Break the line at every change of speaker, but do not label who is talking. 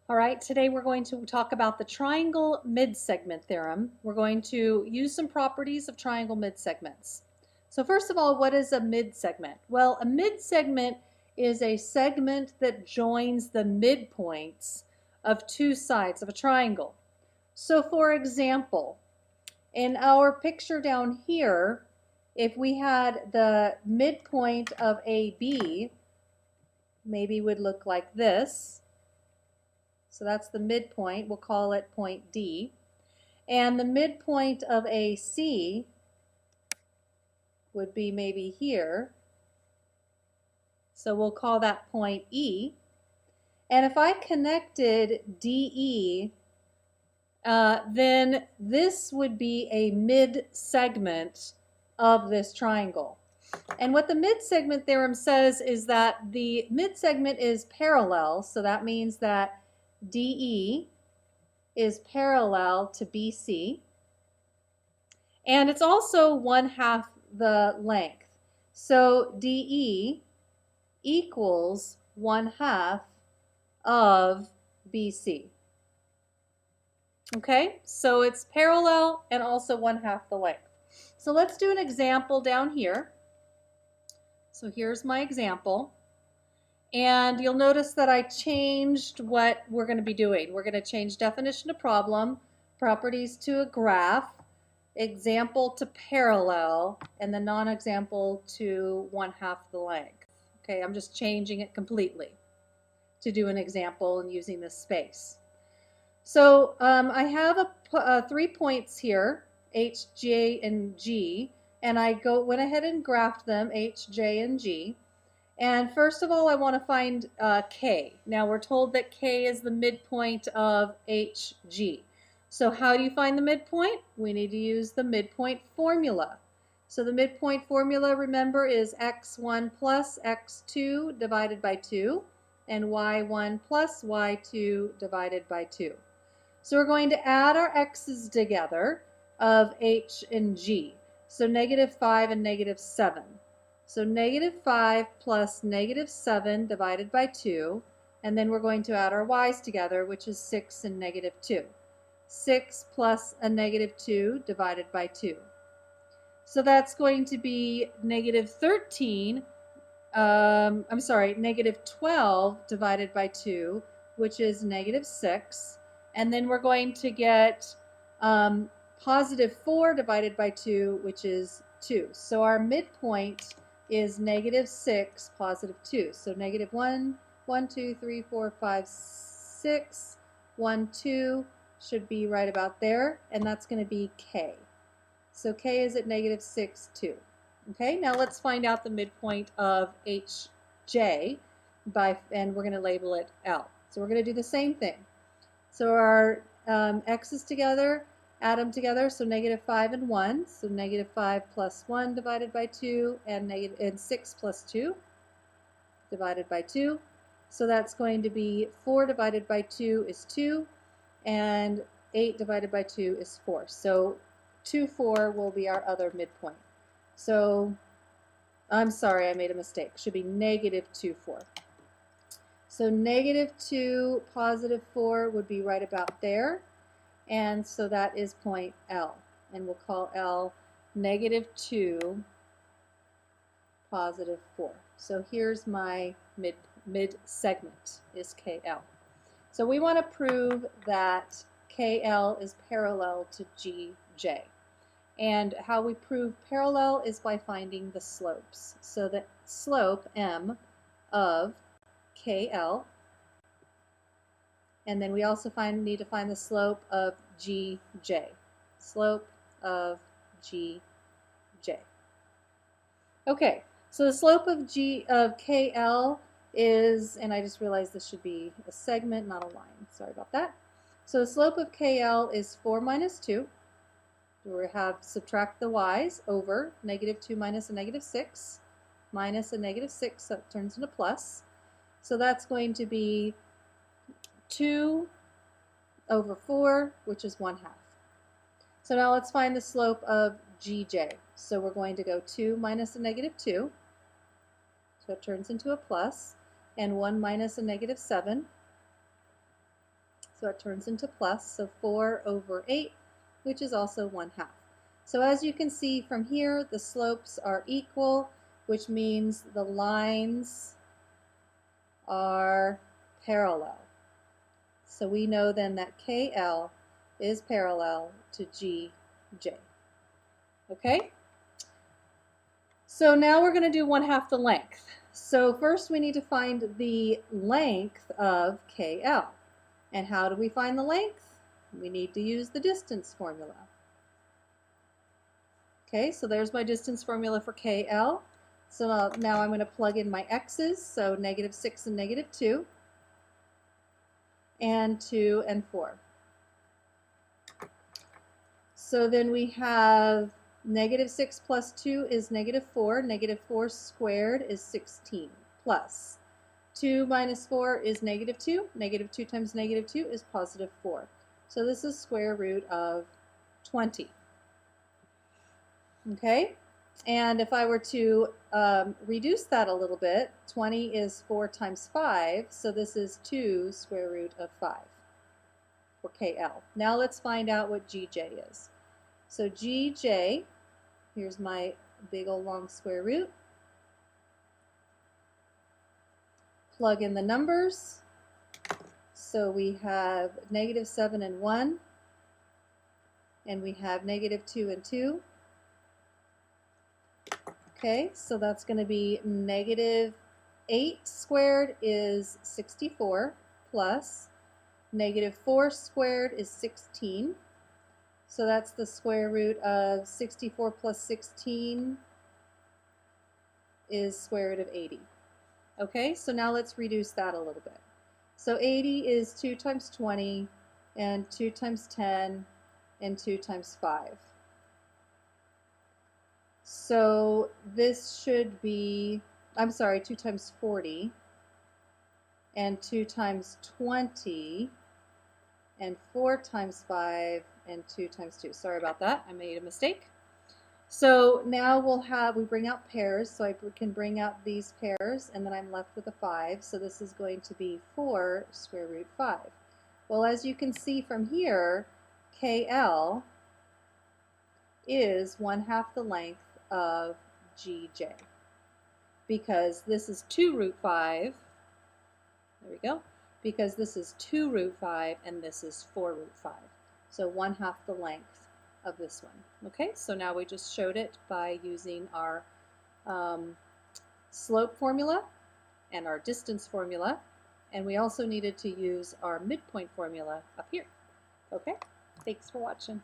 All right, today we're going to talk about the triangle midsegment theorem. We're going to use some properties of triangle midsegments. So first of all, what is a midsegment? Well, a midsegment is a segment that joins the midpoints of two sides of a triangle. So for example, in our picture down here, if we had the midpoint of AB, maybe would look like this. So that's the midpoint. We'll call it point D. And the midpoint of AC would be maybe here. So we'll call that point E. And if I connected DE, then this would be a mid-segment of this triangle. And what the mid-segment theorem says is that the mid-segment is parallel, so that means that DE is parallel to BC, and it's also 1/2 the length. So DE equals 1/2 of BC. Okay, so it's parallel and also 1/2 the length. So let's do an example down here. So here's my example. And you'll notice that I changed what we're going to be doing. We're going to change definition to problem, properties to a graph, example to parallel, and the non-example to 1/2 the length. Okay, I'm just changing it completely to do an example and using this space. So I have 3 points here, H, J, and G, and I went ahead and graphed them, H, J, and G. And first of all, I want to find K. Now we're told that K is the midpoint of HG. So how do you find the midpoint? We need to use the midpoint formula. So the midpoint formula, remember, is x1 plus x2 divided by 2 and y1 plus y2 divided by 2. So we're going to add our x's together of H and G. So -5 and -7. So -5 plus -7 divided by 2, and then we're going to add our y's together, which is 6 and -2. 6 plus a -2 divided by 2. So that's going to be -13, -12 divided by 2, which is -6. And then we're going to get +4 divided by 2, which is 2. So our midpoint is -6, +2. So -1, 1, 2, 3, 4, 5, 6, 1, 2 should be right about there, and that's going to be K. So K is at -6, 2. Okay, now let's find out the midpoint of HJ, and we're going to label it L. So we're going to do the same thing. So our x's together, add them together, so -5 and 1, so -5 plus 1 divided by 2, and 6 plus 2 divided by 2. So that's going to be 4 divided by 2 is 2, and 8 divided by 2 is 4. So 2, 4 will be our other midpoint. So I'm sorry, I made a mistake. Should be -2, 4. So -2, +4 would be right about there. And so that is point L, and we'll call L -2, +4. So here's my mid-segment is KL. So we want to prove that KL is parallel to GJ. And how we prove parallel is by finding the slopes. So the slope M of KL, and then we also need to find the slope of GJ. Slope of GJ. Okay, so the slope of KL is, and I just realized this should be a segment, not a line. Sorry about that. So the slope of KL is 4 minus 2. We have subtract the y's over -2 minus a -6 minus a -6, so it turns into plus. So that's going to be 2 over 4, which is 1/2. So now let's find the slope of GJ. So we're going to go 2 minus a -2, so it turns into a plus, and 1 minus a -7, so it turns into plus, so 4 over 8, which is also 1/2. So as you can see from here, the slopes are equal, which means the lines are parallel. So we know then that KL is parallel to GJ. Okay? So now we're going to do 1/2 the length. So first we need to find the length of KL. And how do we find the length? We need to use the distance formula. Okay, so there's my distance formula for KL. So now I'm going to plug in my x's, so -6 and -2, and 2 and 4. So then we have -6 plus 2 is -4. -4 squared is 16, plus 2 minus 4 is -2. -2 times -2 is +4. So this is square root of 20. Okay, and if I were to reduce that a little bit, 20 is 4 times 5, so this is 2 square root of 5 for KL. Now let's find out what GJ is. So GJ, here's my big old long square root. Plug in the numbers. So we have -7 and 1, and we have -2 and 2. Okay, so that's going to be -8 squared is 64, plus -4 squared is 16. So that's the square root of 64 plus 16 is square root of 80. Okay, so now let's reduce that a little bit. So 80 is 2 times 20, and 2 times 10, and 2 times 5. So this should be, I'm sorry, 2 times 40, and 2 times 20, and 4 times 5, and 2 times 2. Sorry about that, I made a mistake. So now we bring out pairs, so I can bring out these pairs, and then I'm left with a 5. So this is going to be 4 square root 5. Well, as you can see from here, KL is 1/2 the length of GJ, because this is 2 root 5. There we go. Because this is 2 root 5 and this is 4 root 5. So 1/2 the length of this one. Okay, so now we just showed it by using our slope formula and our distance formula, and we also needed to use our midpoint formula up here. Okay, thanks for watching.